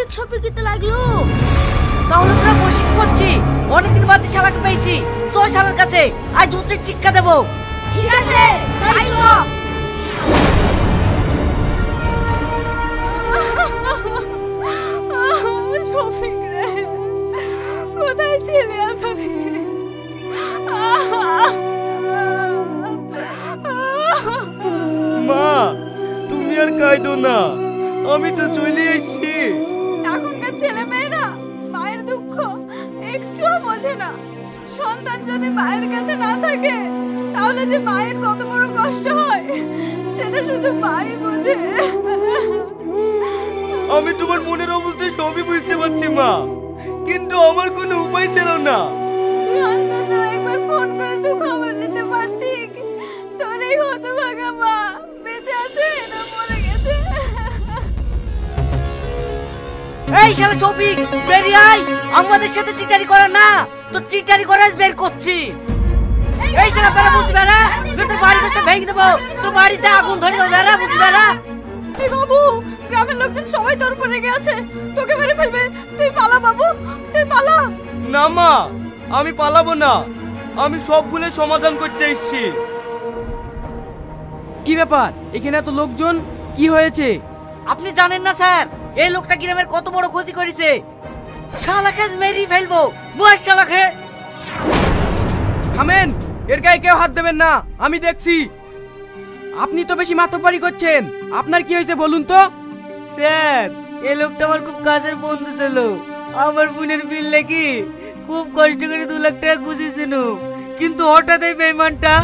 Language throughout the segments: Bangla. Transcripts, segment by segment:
অনেক ছবি দিতে লাগলো। তাহলে তোরা বসে কি করছি? অনেকদিন বাদে শালাকে পেয়েছি, চল শালার কাছে, আজ উচ্চের শিক্ষা দেবো। ঠিক আছে, তাই তো। শফিক রে, কোথায় ছিলে এতদিন? মা, তুমি আর কাঁদো না, আমি তো চলে এসেছি। এখনকার ছেলে মেয়েরা মায়ের দুঃখ একটুও বোঝে না। সন্তান যদি মায়ের কাছে না থাকে তাহলে যে মায়ের কত বড় কষ্ট হয় সেটা শুধু মাই বোঝে। আমি তোমার মনের অবস্থা সবই বুঝতে পারছি মা, কিন্তু আমার কোনো উপায় ছিল না। তুই অন্তত একবার ফোন করে তো খবর নিতে পারতি। তোর এই হতভাগা মা বেঁচে আছে না মরে গেছে? এই শালা শফিক, বেরিয়ে আয়, আমাদের সাথে চিটারি করা না, তো চিটারি করা বের করছি। এই শালা বেরা, বুঝ বেরা, তোর বাড়ি কষ্ট ভেঙে দেবো, তোর বাড়িতে আগুন ধরে দেবো, বেরা বুঝ বেরা। এই বাবু, গ্রামের লোকজন সবাই তোর উপর রেগে আছে, তোকে মেরে ফেলবে। তুই পালা বাবু, তুই পালা। না মা, আমি পালাবো না, আমি সব ভুলের সমাধান করতে এসেছি। কি ব্যাপার, এখানে এত লোকজন, কি হয়েছে? আপনি জানেন না স্যার, এই লোকটা গ্রামের কত বড় ক্ষতি করেছে। শালাকে মেরে ফেলবো, বস শালাকে। থামেন, এর গায়ে কেউ হাত দেবেন না, আমি দেখছি। আপনি তো বেশি মাতব্বরি করছেন, আপনার কি হয়েছে বলুন তো? স্যার, এই লোকটা আমার খুব কাছের বন্ধু ছিল। আমার বোনের বিল লেগে খুব কষ্ট করে 2 লাখ টাকা গুছিয়েছিল, কিন্তু হঠাৎ এই বেঈমানটা।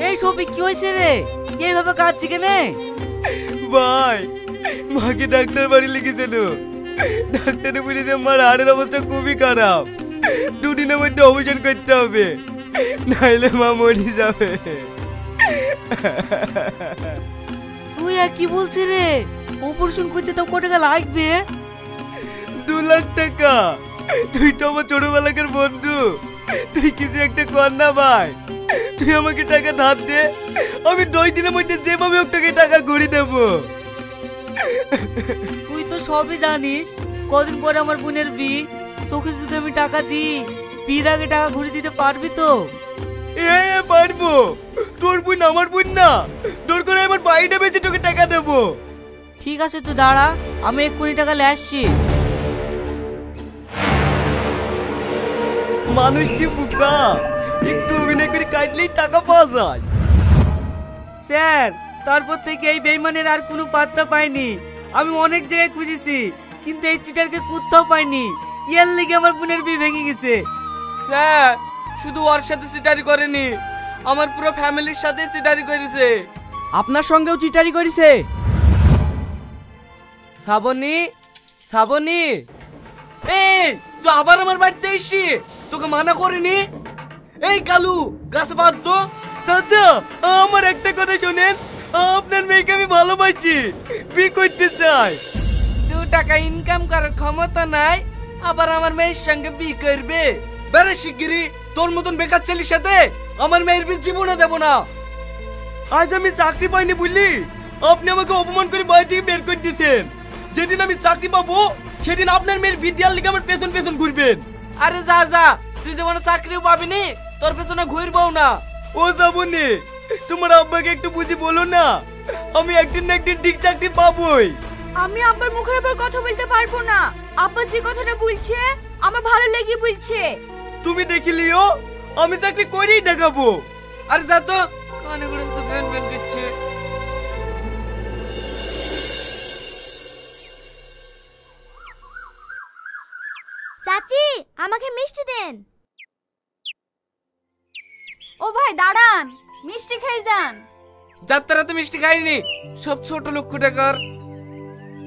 এই শফিক, কি হয়েছে রে? এইভাবে কাঁদছি কেন? ভাই, মাকে ডাক্তার বাড়ি লিখেছিল, ডাক্তারে বলেছে মার হাড়ের অবস্থা খুবই খারাপ, 2 দিনের মধ্যে অপারেশন করতে হবে, নাইলে মা মরে যাবে। তুই আর কি বলছিস রে? অপারেশন করতে তো কত টাকা লাগবে? 2 লাখ টাকা? তুই তো আমার ছোটবেলাকার বন্ধু, তুই কিছু একটা কর না ভাই। তুই আমাকে টাকা ধার দে, আমি 2 দিনের মধ্যে যেভাবে হোক তোকে টাকা ঘুরিয়ে দেবো। তুই তো সবই জানিস, কদিন পরে আমার বোনের বিয়ে, তোকে যদি আমি টাকা দিই, বিয়ের আগে টাকা ঘুরে দিতে পারবি তো? পারবো, তোর বোন আমার বোন না, তোর করে আমার বাড়িটা বেঁচে তোকে টাকা দেবো। ঠিক আছে, তুই দাঁড়া, আমি 1 কোটি টাকা নিয়ে আসছি। মানুষ কি বোকা, একটু অভিনয় করে কাটলেই টাকা পাওয়া যায়। স্যার, তারপর থেকে এই বেঈমানের আর কোনো পাত্তা পাইনি। আমি অনেক জায়গায় খুঁজেছি, কিন্তু এই চিটারকে কোথাও পাইনি। এর লেগে আমার বোনের বিয়ে ভেঙে গেছে। স্যার, শুধু ওর সাথে সিটারি করেনি, আমার পুরো ফ্যামিলির সাথে সিটারি করেছে। আপনার সঙ্গেও চিটারি করেছে? শ্রাবণী, শ্রাবণী, এই তুই আবার আমার বাড়িতে এসছি, তোকে মানা করিনি? এই কালু, গাছে বাদ দো। চাচা, আমার একটা কথা শোনেন, আপনার মেয়েকে আমি ভালোবাসি, বিয়ে করতে চাই। 2 টাকা ইনকাম করার ক্ষমতা নাই, আবার আমার মেয়ের সঙ্গে বিয়ে করবে? বেরে শিগগিরি, তোর মতন বেকার ছেলের সাথে আমার মেয়ের বিয়ে জীবনে দেব না। আজ আমি চাকরি পাইনি বুঝলি, আপনি আমাকে অপমান করে বাড়ি থেকে বের করে দিতেন। যেদিন আমি চাকরি পাবো সেদিন আপনার মেয়ের বিয়ে দেওয়ার লিগে আমার পেছন পেছন ঘুরবেন। আরে যা যা, তুই যেমন চাকরিও পাবি নি, তোর পেছনে ঘুরবও না। ও যাবনি, তোমার আব্বাকে একটু বুঝি বলো না, আমি একদিন না একদিন ঠিক চাকরি পাবোই। আমি আব্বার মুখের উপর কথা বলতে পারবো না। আব্বা যে কথাটা বলছে আমার ভালো লেগে বলছে। তুমি দেখিলিও, আমি চাকরি করেই দেখাবো। আরে যা তো, কানে করে শুধু ফ্যান ফ্যান করছে। চাচি, আমাকে মিষ্টি দেন। ও ভাই দাঁড়ান, মিষ্টি খেয়ে যান। যাত্রাতে মিষ্টি খাইনি, সব ছোট লোক টাকার।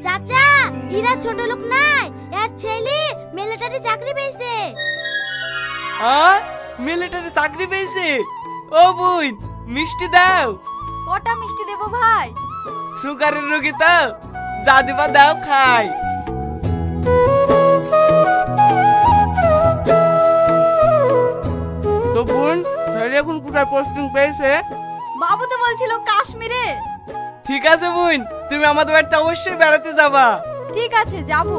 চাচা, এরা ছোট লোক নাই, এর ছেলে মিলিটারি চাকরি পেয়েছে। মিলিটারি চাকরি পেয়েছে? ও বোন, মিষ্টি দাও। কটা মিষ্টি দেবো ভাই? সুগারের রোগী তো, যা দিবা দাও খাই। তো বোন ছেলে এখন কোথায় পোস্টিং পেয়েছে? বাবু তো বলছিল কাশ্মীরে। ঠিক আছে বোন, তুমি আমাদের বাড়িতে অবশ্যই বেড়াতে যাবা। ঠিক আছে, যাবো।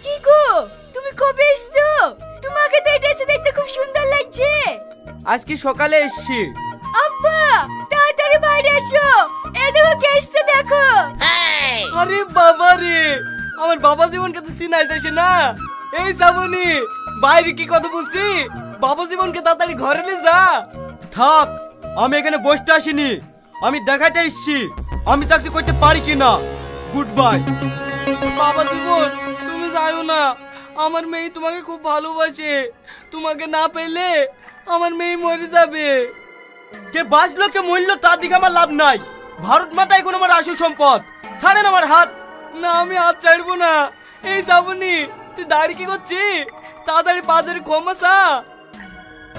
কি গো, তুমি কবে এসছো? তোমাকে তো এই ড্রেসে দেখতে খুব সুন্দর লাগছে। আজকে সকালে এসছি। আব্বা তাড়াতাড়ি বাইরে এসো, এই দেখো কে এসছে দেখো। আরে বাবা রে, আমার বাবা জীবনকে তো চিনাই যাচ্ছে না। এই শ্রাবণী, বাইরে কি কথা বলছি? বাবা জীবনকে তাড়াতাড়ি ঘরে নিয়ে যা। থাক, আমি এখানে বসতে আসিনি, আমি দেখাতে এসছি আমি চাকরি করতে পারি কিনা। Good bye. বাবা জীবন, তুমি যাও না, আমার মেয়ে তোমাকে খুব ভালোবাসে। তোমাকে না পেলে আমার মেয়ে মরে যাবে। কে বাঁচলো কে মরলো তার দিকে আমার লাভ নাই। ভারত মাতা এখন আমার আসল সম্পদ। ছাড়েন আমার হাত। না, আমি হাত ছাড়বো না। এই শ্রাবণী, তুই দাঁড়িয়ে কি করছিস? তাড়াতাড়ি পা ধরে ক্ষমা চা।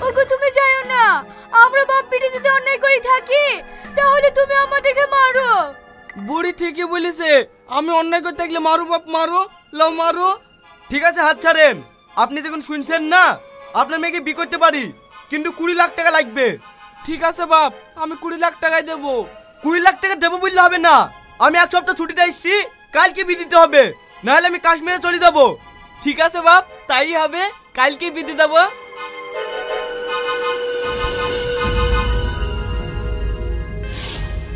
ওগো তুমি যাও না, আমরা বাপ বেটি যদি অন্যায় করে থাকি তাহলে তুমি আমাদেরকে মারো। বুড়ি ঠিকই বলেছে, আমি অন্যায় করতে থাকলে মারো বাপ মারো, লাও মারো। ঠিক আছে, হাত ছাড়েন। আপনি যখন শুনছেন না, আপনার মেয়েকে বিয়ে করতে পারি, কিন্তু 20 লাখ টাকা লাগবে। ঠিক আছে বাপ, আমি 20 লাখ টাকাই দেবো। 20 লাখ টাকা দেবো বললে হবে না। আমি এক সপ্তাহ ছুটিতে এসেছি, কালকে বিয়ে দিতে হবে, নাহলে আমি কাশ্মীরে চলে যাবো। ঠিক আছে বাপ, তাই হবে, কালকে বিয়ে দেবো।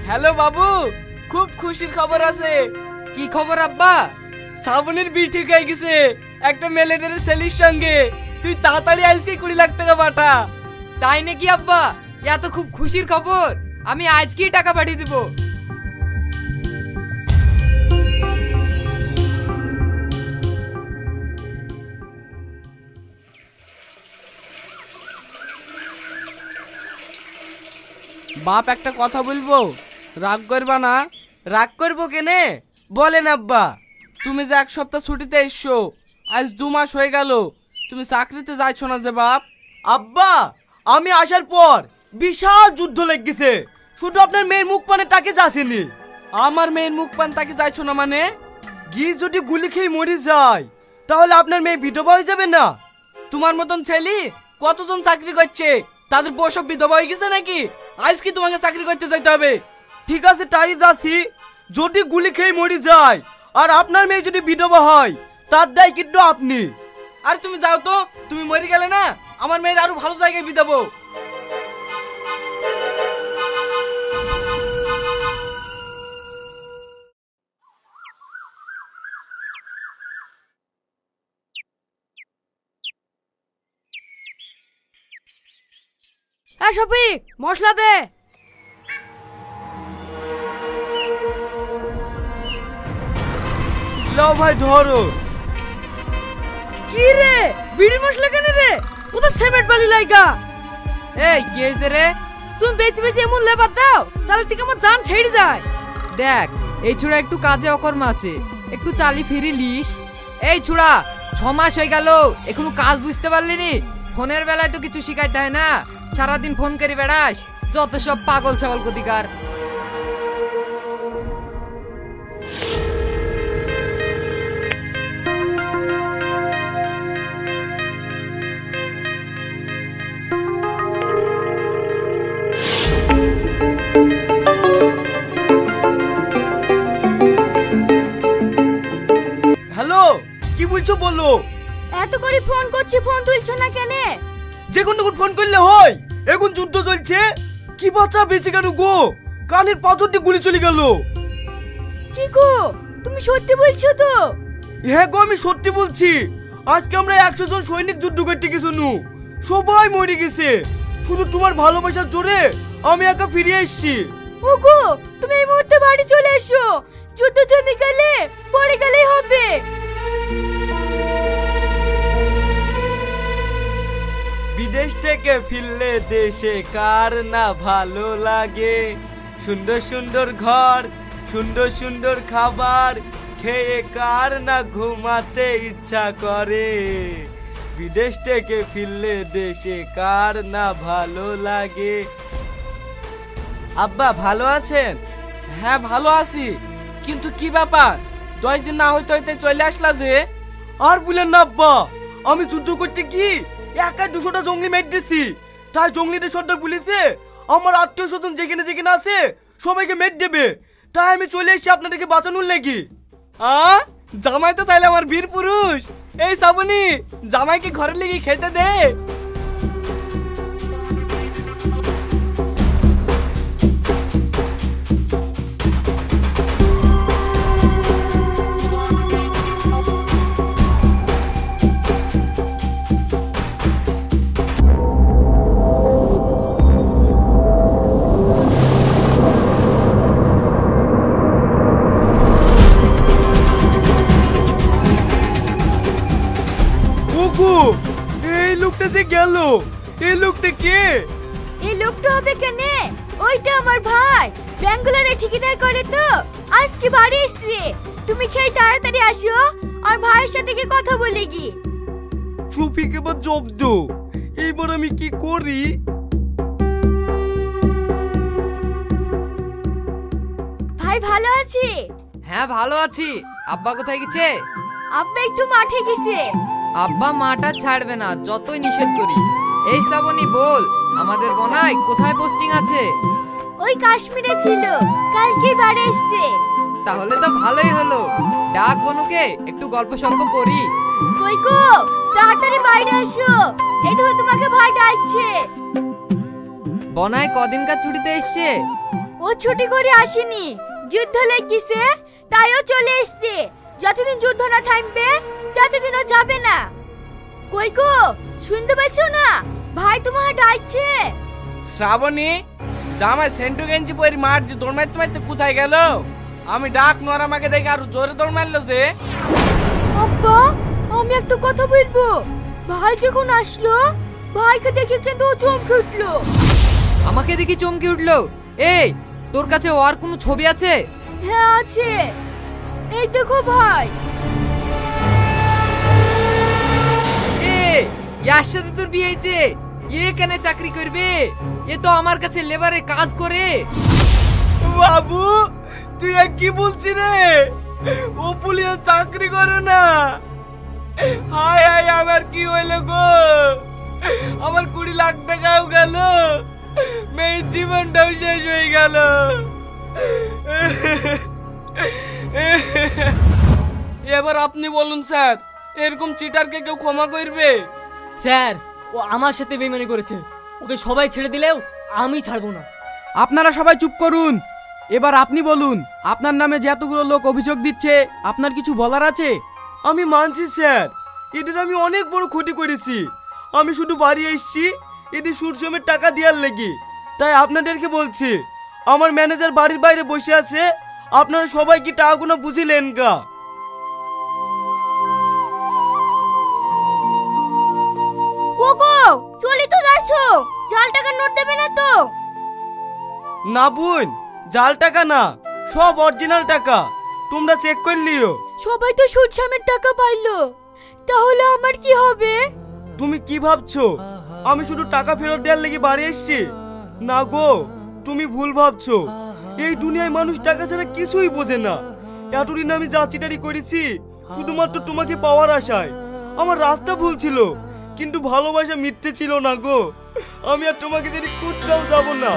হ্যালো বাবু, খুব খুশির খবর আছে। কি খবর আব্বা? শ্রাবণীর বিয়ে ঠিক হয়ে গেছে একটা মিলিটারি ছেলের সঙ্গে। তুই তাড়াতাড়ি আজকে 20 লাখ টাকা পাঠা। তাই নাকি আব্বা? এত খুব খুশির খবর, আমি আজকেই টাকা পাঠিয়ে দেব। বাপ একটা কথা বলবো, রাগ করবা না? রাগ করবো কেনে, বলেন আব্বা। তুমি যে এক সপ্তাহ ছুটিতে এসছো, আজ 2 মাস হয়ে গেল, তুমি চাকরিতে যাইছো না যে বাপ? আব্বা, আমি আসার পর বিশাল যুদ্ধ লেগেছে, শুধু আপনার মেয়ের মুখ পানে তাকে যাসেনি। আমার মেয়ের মুখ পান তাকে যাইছো না মানে? গি যদি গুলি খেয়ে মরে যায় তাহলে আপনার মেয়ে বিধবা হয়ে যাবে না? তোমার মতন ছেলে কতজন চাকরি করছে, তাদের বউ সব বিধবা হয়ে গেছে নাকি? আজ কি তোমাকে চাকরি করতে যাইতে হবে? ঠিক আছে, তাই যাচ্ছি। যদি গুলি খেয়ে মরে যায় আর আপনার মেয়ে যদি বিধবা হয়, তার দায় কিন্তু আপনি। আর তুমি যাও তো, তুমি মরে গেলে না আমার মেয়ের আরো ভালো জায়গায় বিয়ে দেবো। হ্যাঁ শফিক, মশলা দে। লাও ভাই, ধরো। কি রে, বিড়ি মশলা কেন রে? ও তো সিমেন্ট বালি লাইগা। এই কি হয়েছে রে? তুমি বেশি বেশি এমন লেবার দাও, চালের থেকে আমার জান ছেড়ে যায়। দেখ, এই ছুড়া একটু কাজে অকর্মা আছে, একটু চালি ফিরি লিস। এই ছুড়া 6 মাস হয়ে গেল, এখনো কাজ বুঝতে পারলি নি? ফোনের বেলায় তো কিছু শিখাইতে হয় না, সারাদিন ফোন করে বেড়াস, যত সব পাগল ছাগল গতিকার। হ্যালো, কি বলছো বলো। এত করে ফোন করছি, ফোন তুলছো না কেন? যে কোন ফোন করলে হয়, এখন যুদ্ধ চলছে। কি বাচ্চা বেঁচে গেল গো, কানের পাথর দিয়ে গুলি চলে গেল। কি গো, তুমি সত্যি বলছো তো? হ্যাঁ গো, আমি সত্যি বলছি। আজকে আমরা 100 জন সৈনিক যুদ্ধ করতে গেছি, সবাই মরে গেছে, শুধু তোমার ভালোবাসার জোরে আমি একা ফিরে এসেছি। ওগো, তুমি এই মুহূর্তে বাড়ি চলে এসো, যুদ্ধ থেমে গেলে পরে গেলেই হবে। বিদেশ থেকে ফিরলে দেশে কার না ভালো লাগে, সুন্দর সুন্দর ঘর, সুন্দর সুন্দর খাবার খেয়ে কার না ঘুমাতে ইচ্ছা করে। বিদেশ থেকে ফিরলে দেশে কার না ভালো লাগে। আব্বা ভালো আছেন? হ্যাঁ ভালো আছি। কিন্তু কি ব্যাপার 10 দিন না হইতে হইতে চলে আসলা যে? আর বলেন না আব্বা, আমি যুদ্ধ করতে কি একা 200টা জঙ্গলি মেট দিছি। তাই জঙ্গলিদের সর্দার বলেছে আমার আত্মীয় স্বজন যেখানে যেখানে আছে সবাইকে মেট দেবে। তাই আমি চলে এসেছি আপনাদেরকে বাঁচানোর লাগি। জামাই তো তাইলে আমার বীর পুরুষ। এই শ্রাবণী, জামাইকে ঘরে লেগে খেতে দে। এই লোকটা যে গেল, এই লোকটা কে? এই লোকটা হবে কেনে? ওইটা আমার ভাই, ব্যাঙ্গালোরে ঠিকাদার করে তো। আজকে বাড়ি এসছে। তুমি খেয়ে তাড়াতাড়ি আসো, আর ভাইয়ের সাথে গিয়ে কথা বলে গি। ট্রফিক এবার জব্দ, এইবার আমি কি করি? ভাই ভালো আছি? হ্যাঁ ভালো আছি। আব্বা কোথায় গেছে? আব্বা একটু মাঠে গেছে। আব্বা মাটা ছাড়বে না যতই নিষেধ করি। এই শ্রাবণী বল, আমাদের বনাই কোথায় পোস্টিং আছে? ওই কাশ্মীরে ছিল, কালকে বাড়ি এসছে। তাহলে তো ভালোই হলো। ডাক বনুকে, একটু গল্প সল্প করি। কই গো, তাড়াতাড়ি বাইরে আসো, এই দেখো তোমাকে ভাই ডাকছে। বনাই কদিনকার ছুটিতে এসছে? ও ছুটি করে আসেনি, যুদ্ধ লেগেছে তাই ও চলে এসছে। যতদিন যুদ্ধ না থামবে ততদিন ও যাবে না। কই গো, শুনতে পাচ্ছ না? ভাই তোমাকে ডাকছে। শ্রাবণী, জামাই সেন্টু গেঞ্জি পরি মার দিয়ে দৌড় মারতে মারতে কোথায় গেল? আমি ডাক নোয়ার আমাকে দেখে আরো জোরে দৌড় মারলো যে। আব্বা, আমি একটা কথা বলবো। ভাই যখন আসলো, ভাইকে দেখে কিন্তু ও চমকে উঠলো। আমাকে দেখি চমকে উঠলো? এই, তোর কাছে ওর কোনো ছবি আছে? হ্যাঁ আছে, এই দেখো ভাই। ইয়ার সাথে তোর বিয়ে হয়েছে? এ কেন চাকরি করবে? এ তো আমার কাছে লেবারে কাজ করে। বাবু, তুই কি বলছিস রে? ও পুলিশে চাকরি করে না। হায় হায়, আমার কি হইলো গো? আমার 20 লাখ টাকাও গেল, মেয়ের জীবনটাও শেষ হয়ে গেল। এবার আপনি বলুন স্যার, এরকম চিটারকে কেউ ক্ষমা করবে? স্যার, ও আমার সাথে বেইমানি করেছে, ওকে সবাই ছেড়ে দিলেও আমি ছাড়বো না। আপনারা সবাই চুপ করুন। এবার আপনি বলুন, আপনার নামে যে এতগুলো লোক অভিযোগ দিচ্ছে, আপনার কিছু বলার আছে? আমি মানছি স্যার, এদের আমি অনেক বড় ক্ষতি করেছি। আমি শুধু বাড়ি এসেছি এদের সূর্যমের টাকা দেওয়ার লেগে। তাই আপনাদেরকে বলছি, আমার ম্যানেজার বাড়ির বাইরে বসে আছে, আপনারা সবাই কি টাকাগুলো বুঝিলেন গা? ওগো, চলি তো যাচ্ছ, জাল টাকা নোট দেবে না তো? না বোন, জাল টাকা না, সব অরিজিনাল টাকা, তোমরা চেক করে লিও। সবাই তো সুদসামের টাকা পাইলো, তাহলে আমার কি হবে? তুমি কি ভাবছো আমি শুধু টাকা ফেরত দেওয়ার লেগে বাড়ি এসেছি? না গো, তুমি ভুল ভাবছো। এই দুনিয়ায় মানুষ টাকা ছাড়া কিছুই বোঝে না। এতদিন আমি যা চিটারি করেছি শুধুমাত্র তোমাকে পাওয়ার আশায়। আমার রাস্তা ভুল ছিল, কিন্তু ভালোবাসা মিথ্যে ছিল না গো। আমি আর তোমাকে যদি কোথাও যাব না।